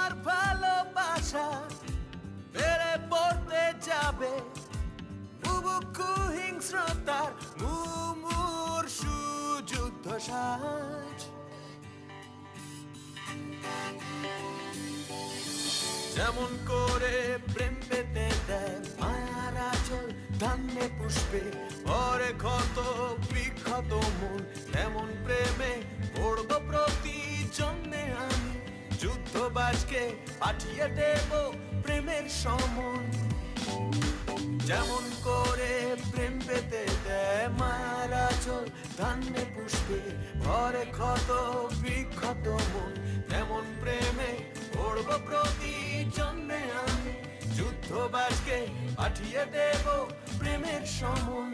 আমার ভালোবাসা বেড়ে পড়তে যাবে বুভুক্ষু হিংস্রতার মুমূর্ষু যুদ্ধ সাজ। যেমন করে প্রেম পেতে দেয় মায়ার আঁচল ধান্যে পুষ্পে ভরে ক্ষত বিক্ষত মন, তেমন প্রেমে পড়ব প্রতি জন্মে আমি যুদ্ধবাজকে পাঠিয়ে দেব প্রেমের সমন। যেমন করে প্রেম পেতে দেয় মায়ার আঁচল ধান্যে পুষ্পে ভরে ক্ষত বিক্ষত মন, তেমন প্রেমে পড়ব প্রতি জন্মে আমি যুদ্ধবাজকে পাঠিয়ে দেব প্রেমের সমন।